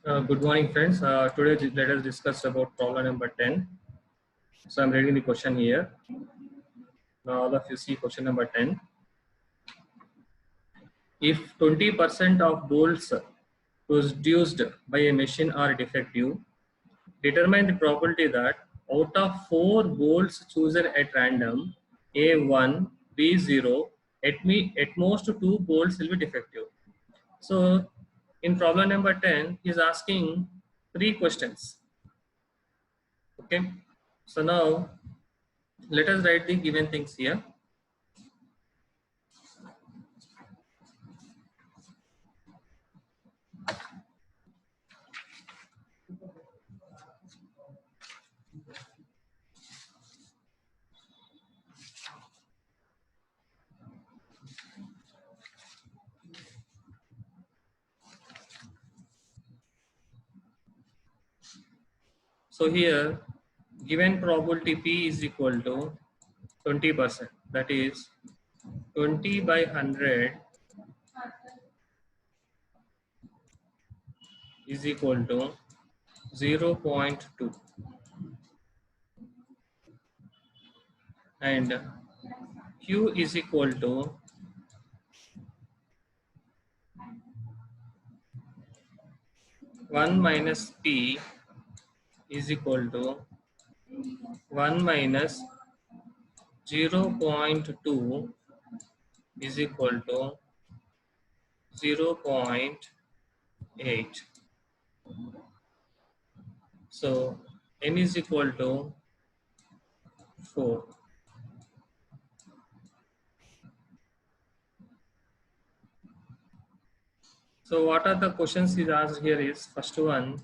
Good morning, friends. Today, let us discuss about problem number 10. So, I'm reading the question here. Now, all of you see question number 10. If 20% of bolts produced by a machine are defective, determine the probability that out of 4 bolts chosen at random, A1, B0, at most 2 bolts will be defective. So, in problem number 10, he is asking 3 questions. Okay. So now let us write the given things here. So here given probability P is equal to 20%. That is 20 by 100 is equal to 0.2, and Q is equal to 1 minus P is equal to 1 minus 0.2 is equal to 0.8. So N is equal to 4. So what are the questions he's asked here is, first one,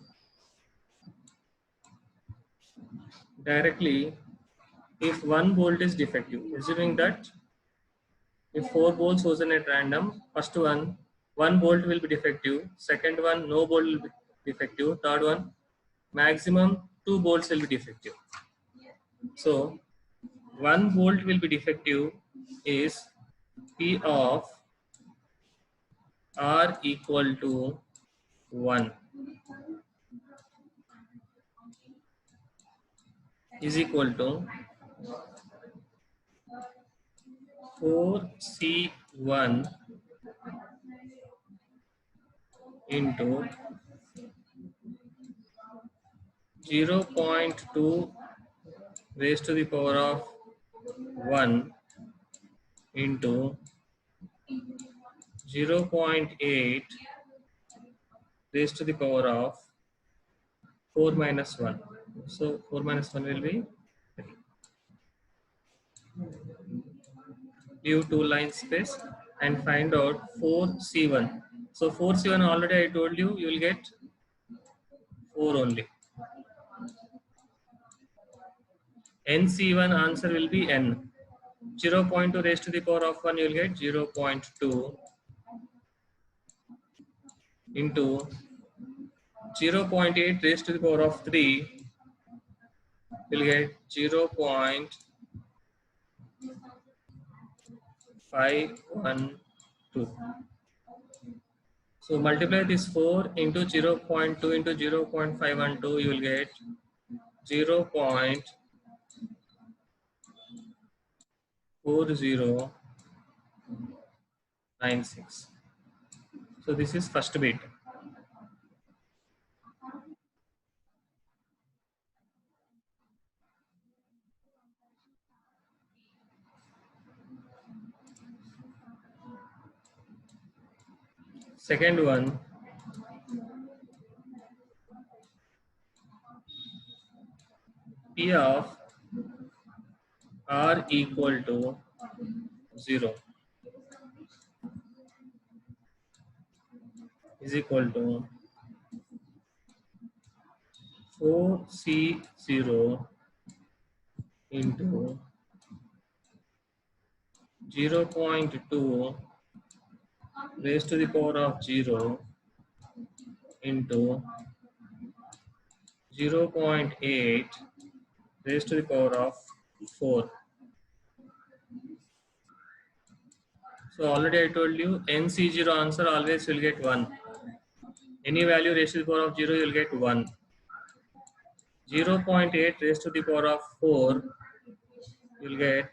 directly if one bolt is defective, assuming that if 4 bolts chosen at random, first one bolt will be defective, second one no bolt will be defective, third one maximum 2 bolts will be defective. So 1 bolt will be defective is P of R equal to 1 is equal to 4C1 into 0.2 raised to the power of 1 into 0.8 raised to the power of 4 minus 1. So 4 minus 1 will be 3. Leave 2 lines space and find out 4C1. So 4C1 already I told you, you will get 4 only. NC1 answer will be N. 0.2 raised to the power of 1 you will get 0.2 into 0.8 raised to the power of 3 will get 0.512. So multiply this 4 into 0.2 into 0.512, you will get 0.4096. So this is first bit. Second one, P of R equal to 0 is equal to 4C0 into 0.2 raised to the power of 0 into 0.8 raised to the power of 4. So already I told you NC0 answer always will get 1. Any value raised to the power of 0, you will get 1. 0.8 raised to the power of 4, you will get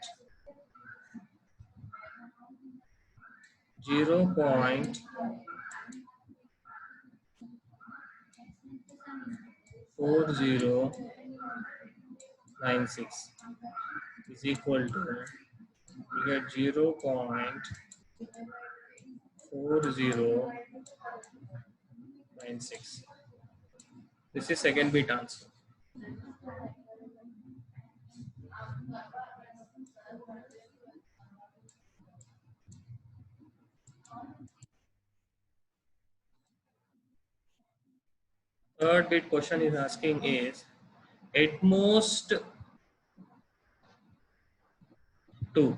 0.4096 is equal to, you get 0.4096. This is second bit answer. Third bit question is asking is at most 2.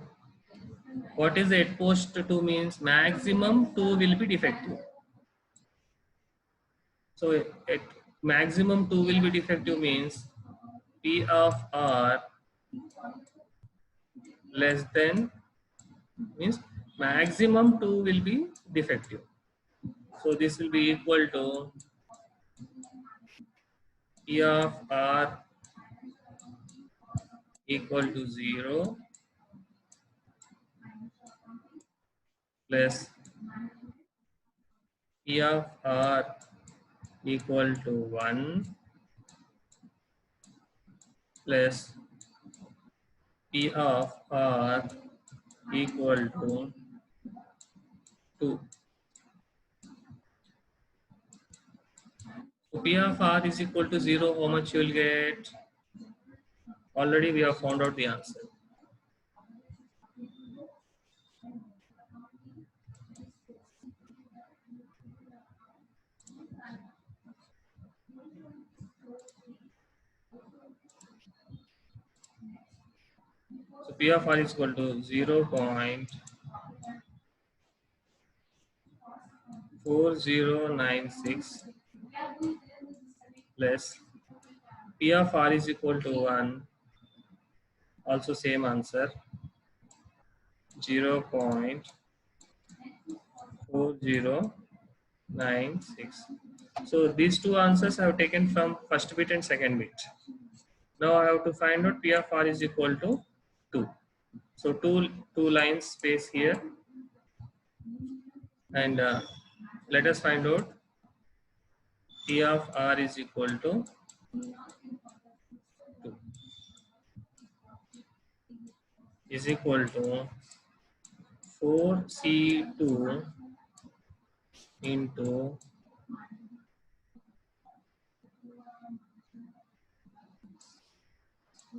What is at most 2 means? Maximum 2 will be defective. So at maximum 2 will be defective means P of R less than, means maximum 2 will be defective. So this will be equal to P of R equal to 0 plus P of R equal to 1 plus P of R equal to 2. So P of R is equal to 0, how much you will get? Already we have found out the answer. So P of R is equal to 0.4096 plus P of R is equal to 1, also same answer, 0.4096. So these two answers I have taken from first bit and second bit. Now I have to find out P of R is equal to 2. So two lines space here, and let us find out P of R is equal to 2 is equal to 4C2 into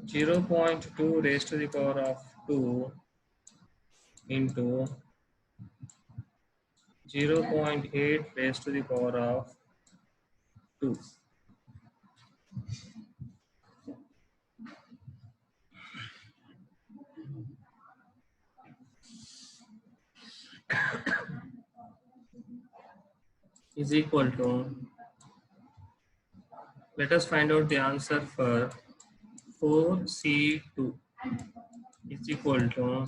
0.2 raised to the power of 2 into 0.8 raised to the power of 2. Is equal to, let us find out the answer for 4C2 is equal to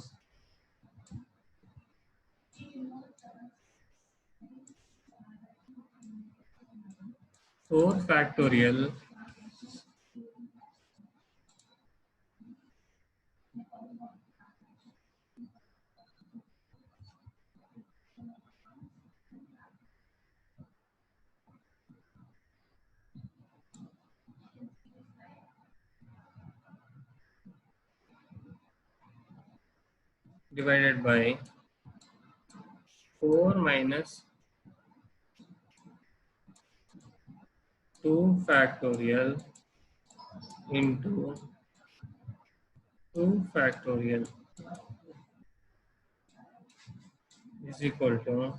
4 factorial divided by 4 minus 2 factorial into 2 factorial is equal to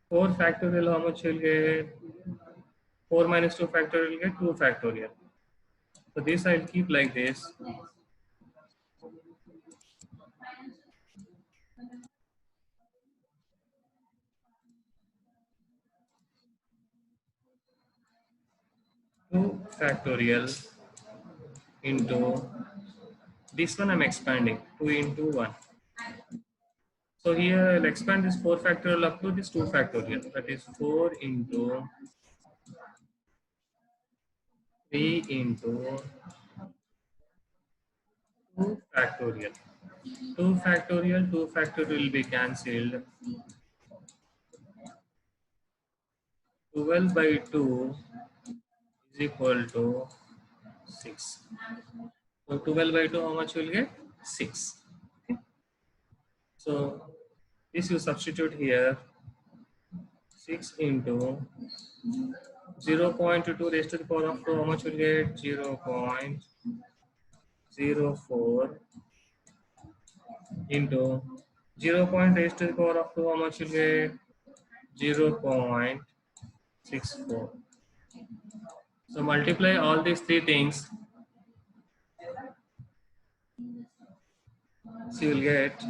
4 factorial, how much you will get? 4 minus 2 factorial will get 2 factorial. So this I will keep like this. Two factorial into this one, I'm expanding 2 into 1. So here I'll expand this 4 factorial up to this 2 factorial. That is 4 into 3 into 2 factorial. 2 factorial, 2 factorial will be cancelled. 12 by 2 is equal to 6. So 12 by 2, how much you will get? 6. Okay. So this you substitute here. 6 into 0.2 raised to the power of 2, how much will get? 0.04 into 0 raised to the power of 2, how much will get? 0.64. So multiply all these three things. So you will get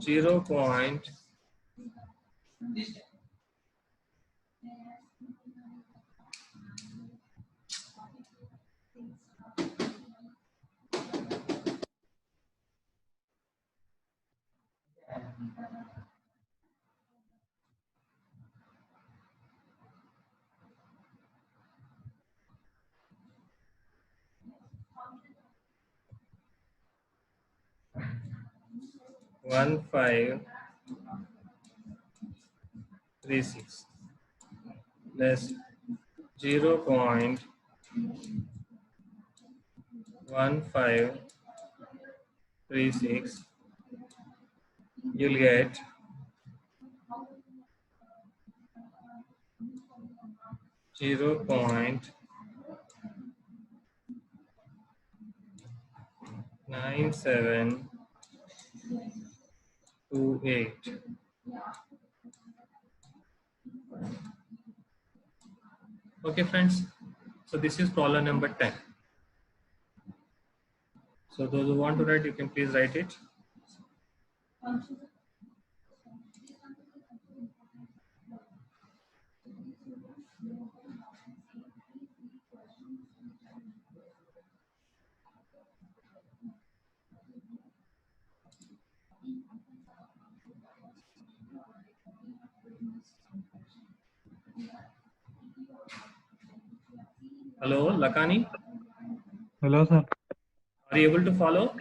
0.15. 36 less 0.1536, you'll get 0.9728. Okay, friends. So this is problem number 10. So those who want to write, you can please write it. Hello, Lakani. Hello, sir. Are you able to follow?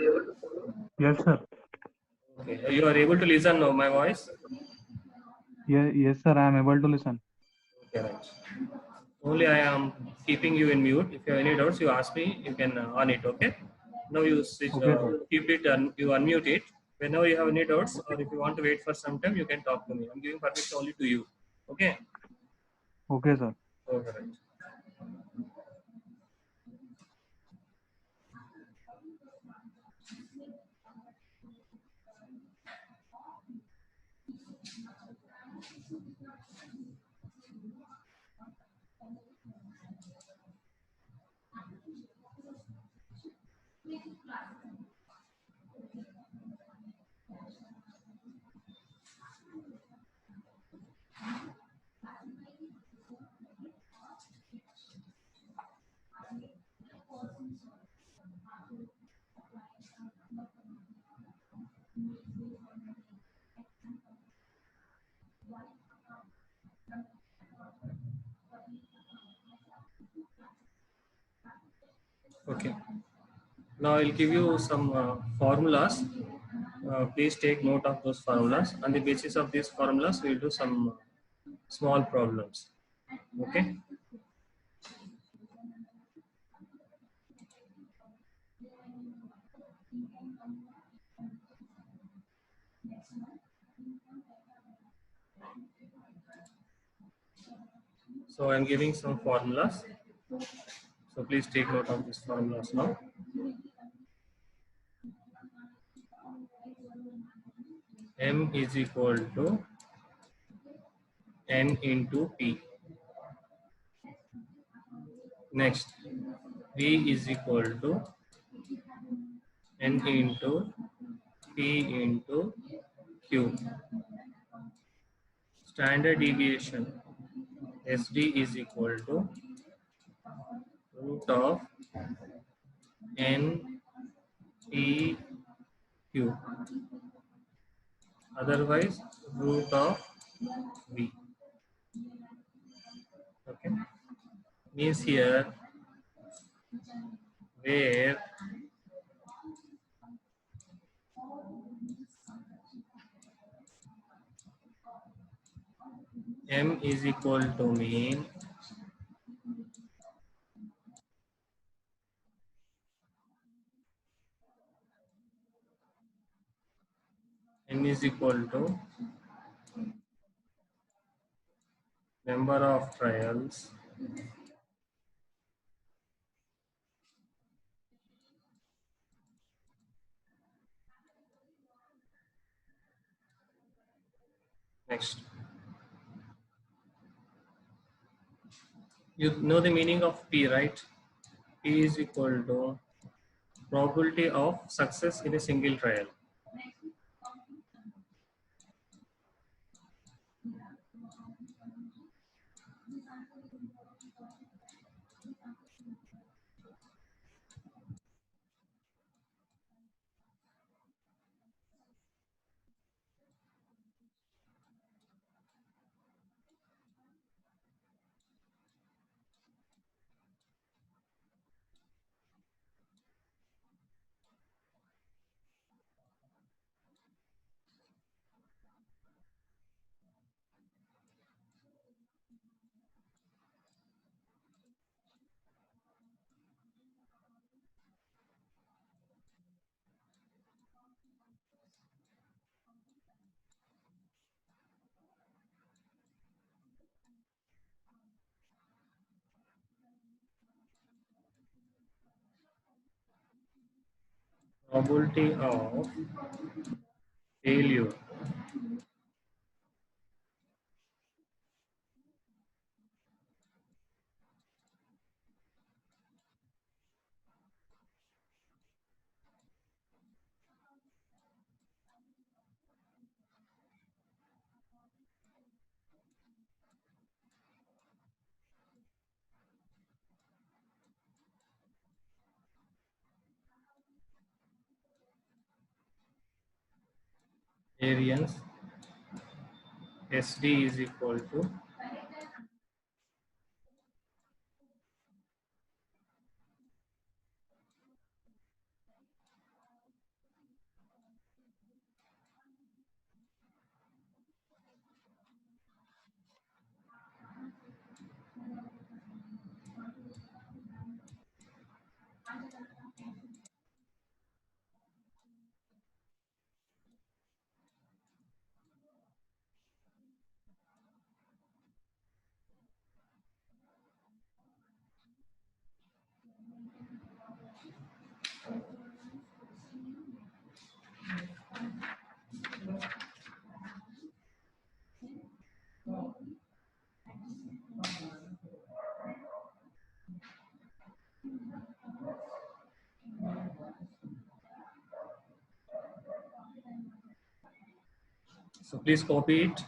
Yes, sir. Okay. You are able to listen now, my voice? Yes, sir. I am able to listen. Okay, right. Only I am keeping you in mute. If you have any doubts, you ask me. You can on it. Okay. Now you switch, Okay, sir. keep it and you unmute it. Whenever you have any doubts or if you want to wait for some time, you can talk to me. I'm giving permission only to you. Okay. Okay, sir. Okay, right. Okay. Now I'll give you some formulas. Please take note of those formulas. On the basis of these formulas, we'll do some small problems. Okay. So I'm giving some formulas. So please take note of these formulas now. M is equal to N into P. Next, V is equal to N into P into Q. Standard deviation SD is equal to root of N P Q. otherwise root of v. Okay, means here where m is equal to mean m is equal to number of trials next. You know the meaning of p, right? P is equal to probability of success in a single trial. Probability of failure variance SD is equal to so please copy it.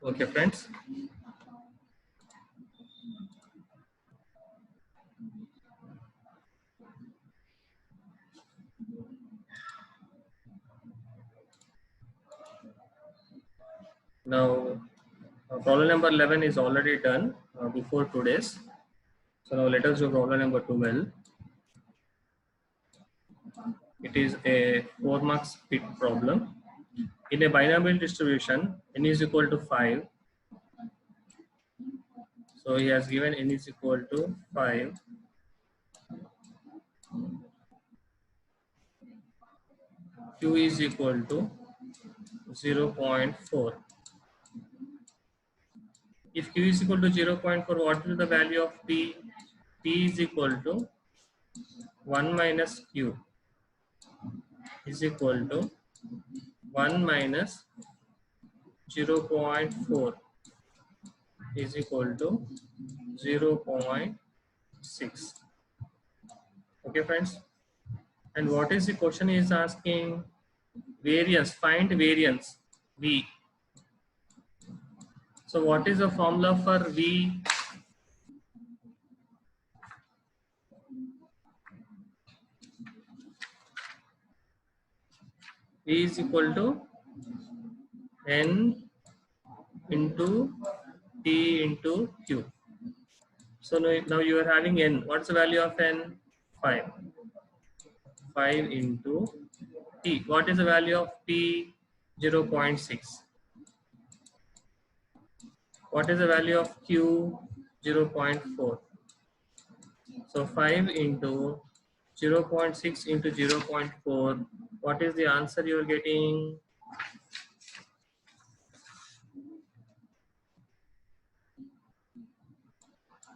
Okay, friends. Now, problem number 11 is already done before today's. So now let us do problem number 12. It is a 4 marks pit problem. In a binomial distribution, n is equal to 5. So he has given n is equal to 5. Q is equal to 0.4. If Q is equal to 0.4, what is the value of P? P is equal to 1 minus Q is equal to 1 minus 0.4 is equal to 0.6. Okay, friends. And what is the question is asking? Variance. Find variance V. So what is the formula for V? V is equal to N into T into Q. So now you are having N. What's the value of N? 5. 5 into T. What is the value of P? 0.6. What is the value of Q? 0.4. So 5 into 0.6 into 0.4. What is the answer you are getting?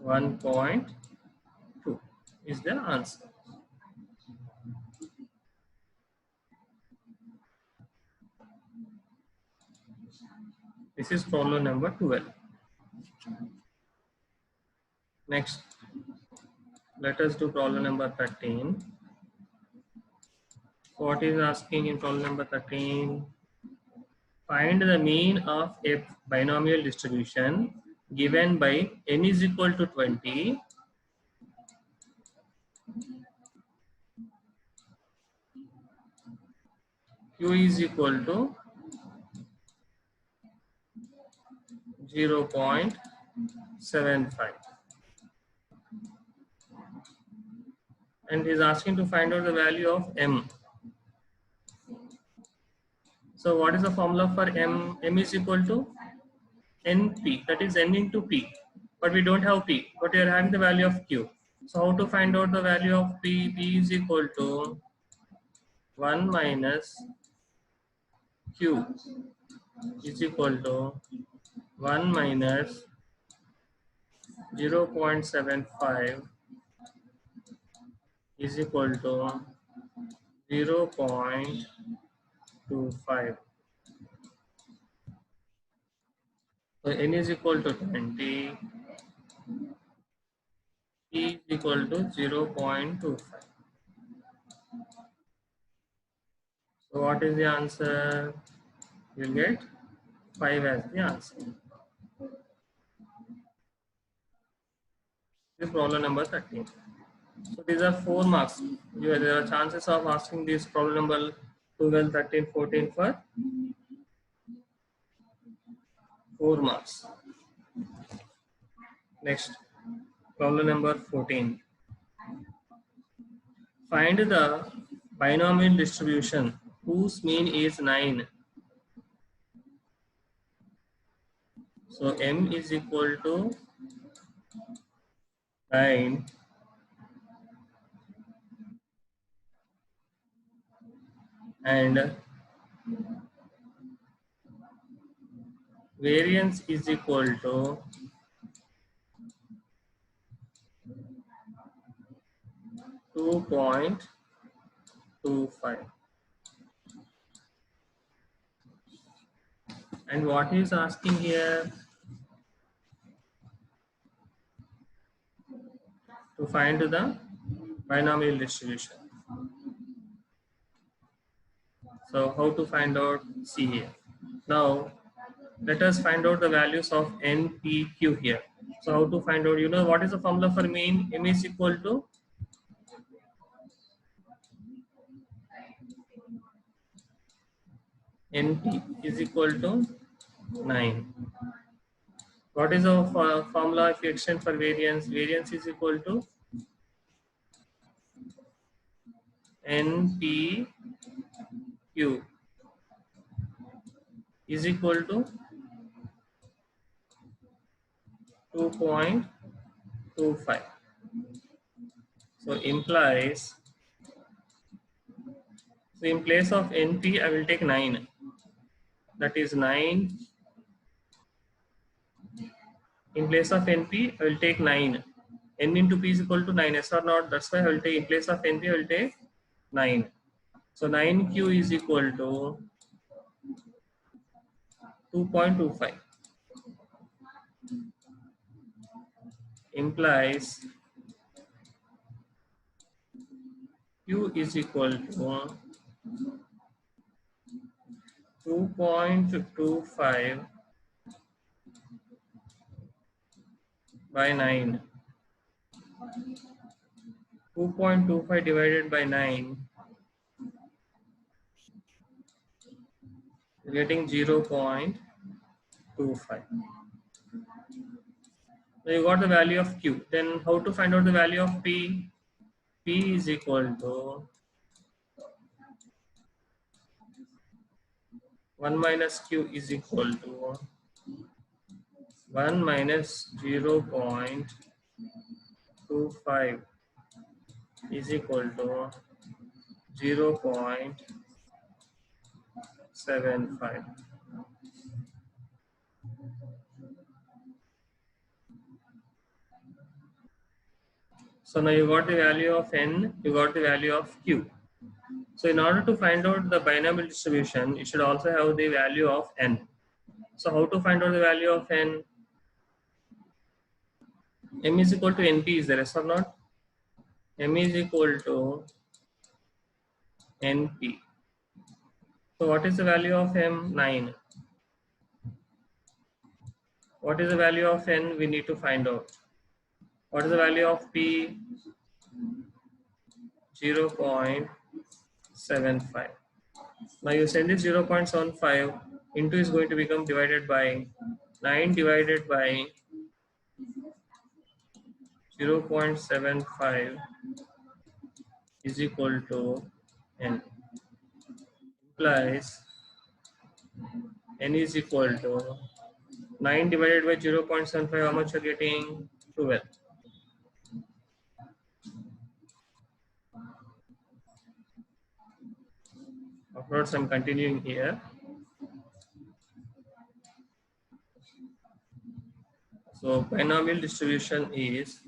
1.2 is the answer. This is problem number 12. Next, let us do problem number 13. What is asking in problem number 13? Find the mean of a binomial distribution given by n is equal to 20, q is equal to 0.75, and is asking to find out the value of m. So what is the formula for m? M is equal to np, that is n into p, but we don't have p, but we are having the value of q. So how to find out the value of p? P is equal to 1 minus q is equal to 1 minus 0.75 is equal to 0.25. So n is equal to 20, p is equal to 0.25. So what is the answer? You will get 5 as the answer. This is problem number 13. So these are 4 marks. There are chances of asking this problem number 12, 13, 14 for 4 marks. Next, problem number 14. Find the binomial distribution whose mean is 9. So m is equal to 9 and variance is equal to 2.25. And what he is asking here? To find the binomial distribution. So how to find out? See here. Now Let us find out the values of N, P, Q here. So how to find out? You know what is the formula for mean? M is equal to NP is equal to 9. What is the formula if you extend for variance? Variance is equal to NPQ is equal to 2.25. So implies, so in place of NP, I will take 9. That is 9. In place of NP, I will take 9. N into P is equal to 9. Yes or not? That's why I will take, in place of NP, I will take 9. So 9Q is equal to 2.25. Implies Q is equal to 2.25 by 9. 2.25 divided by 9, you're getting 0.25. So you got the value of Q. Then how to find out the value of P? P is equal to 1 minus Q is equal to 1 minus 0.25 is equal to 0.75. So now you got the value of N, you got the value of Q. So in order to find out the binomial distribution, you should also have the value of N. So how to find out the value of N? M is equal to NP, is there, yes or not? M is equal to NP. So what is the value of M? 9. What is the value of N? We need to find out. What is the value of P? 0.75. Now you send this 0.75 into is going to become divided by 9 divided by 0.75 is equal to N. Implies N is equal to 9 divided by 0.75, how much you're getting? 12. Of course, I'm continuing here. So binomial distribution is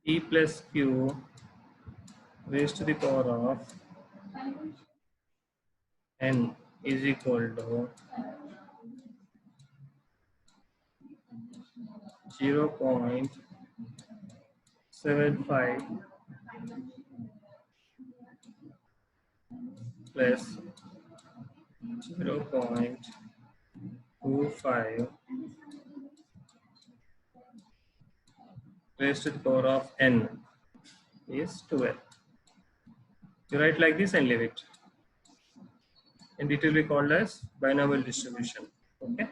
P plus Q raised to the power of N is equal to 0.75 plus 0.25 raised to the power of N is 12. You write like this and leave it. And it will be called as binomial distribution. Okay.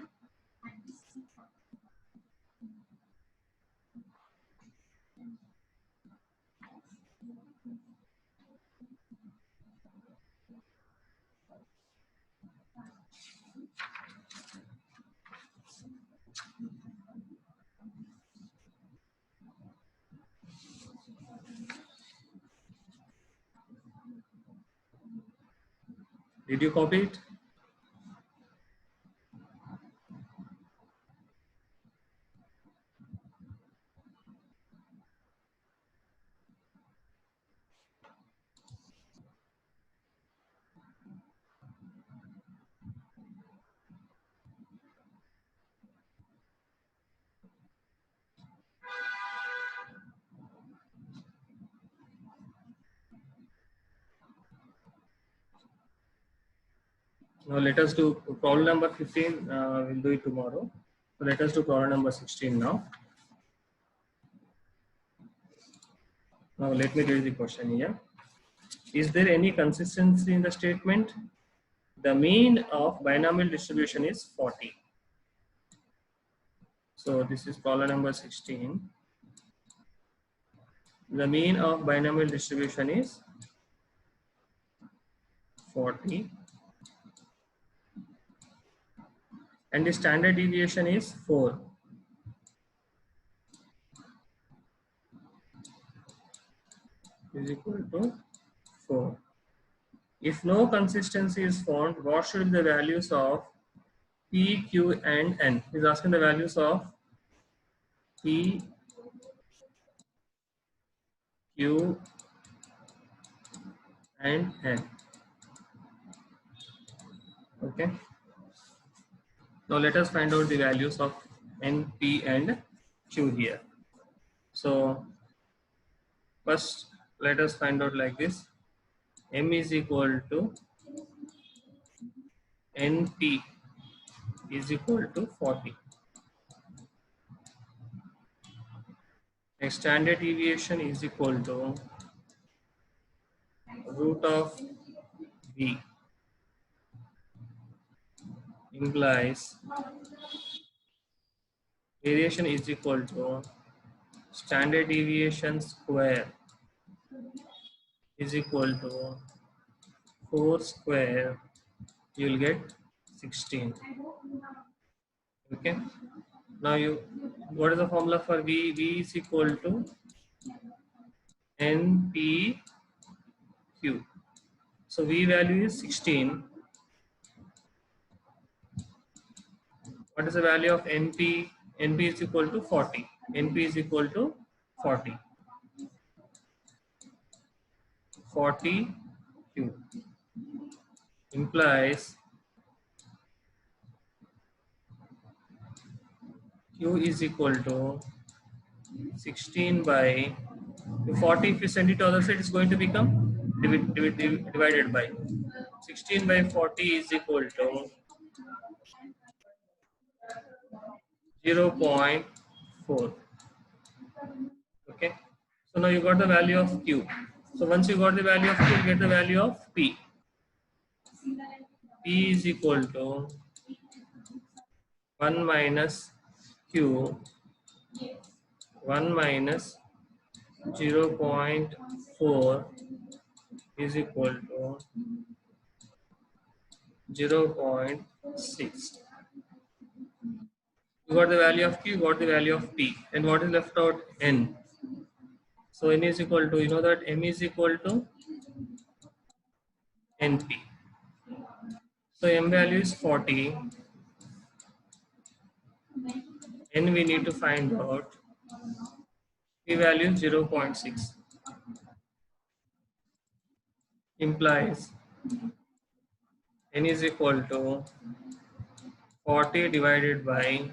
Did you copy it? Now let us do problem number 15. We'll do it tomorrow. So let us do problem number 16 now. Now let me read the question here. Is there any consistency in the statement? The mean of binomial distribution is 40. So this is problem number 16. The mean of binomial distribution is 40 and the standard deviation is 4. Is equal to 4. If no consistency is found, what should be the values of P, Q and N? He's asking the values of P, Q and N. Okay. Now let us find out the values of N, P and Q here. So first let us find out like this. M is equal to NP is equal to 40. Next, standard deviation is equal to root of V implies variation is equal to standard deviation square is equal to 4 square. You will get 16. Okay. Now what is the formula for V? V is equal to NPQ. So V value is 16. What is the value of NP? NP is equal to 40. NP is equal to 40. 40 Q implies Q is equal to 16 by 40. If you send it to other side, it's going to become divided by 16 by 40 is equal to 0.4. Okay. So now you got the value of Q. So once you got the value of Q, you get the value of P. P is equal to 1 minus Q 1 minus 0.4 is equal to 0.6. You got the value of Q, you got the value of P. And what is left out? N. So N is equal to, you know that M is equal to NP. So M value is 40. N we need to find out. P value is 0.6. Implies N is equal to 40 divided by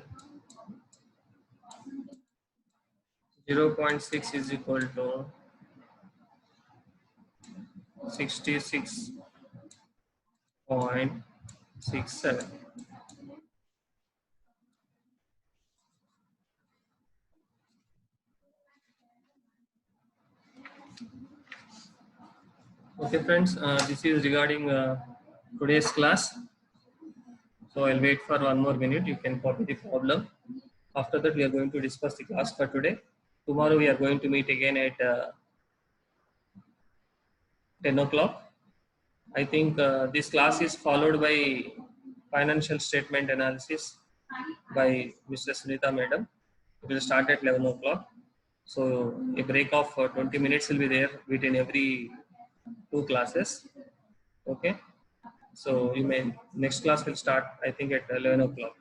0.6 is equal to 66.67. Okay friends, this is regarding today's class. So I'll wait for 1 more minute. You can copy the problem. After that we are going to discuss the class for today. Tomorrow we are going to meet again at 10 o'clock. I think this class is followed by financial statement analysis by Mr. Sunita Madam. It will start at 11 o'clock. So a break of 20 minutes will be there between every 2 classes. Okay. So you may, next class will start, I think, at 11 o'clock.